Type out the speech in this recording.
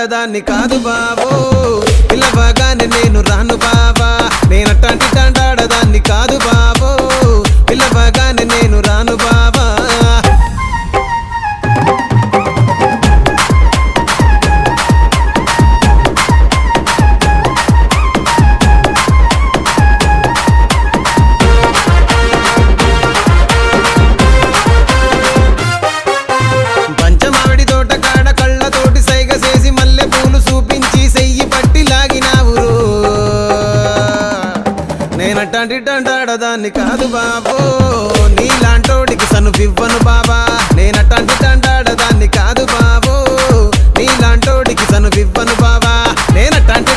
తంటాడదాన్ని కాదు బాబో పిల్లవగానే నేను రాను బాబా నేనట్టాంటి తంటాడదాన్ని కాదు బాబో పిల్లవగానే నేను రాను బాబా నేనట్టాంటి తంటాడదాన్ని కాదు బాబో నీలాంటోడికి సనువివ్వను బాబా నేనట్టాంటి తంటాడదాన్ని కాదు బాబో నీలాంటోడికి సనువివ్వను బాబా నేనట్టాంటి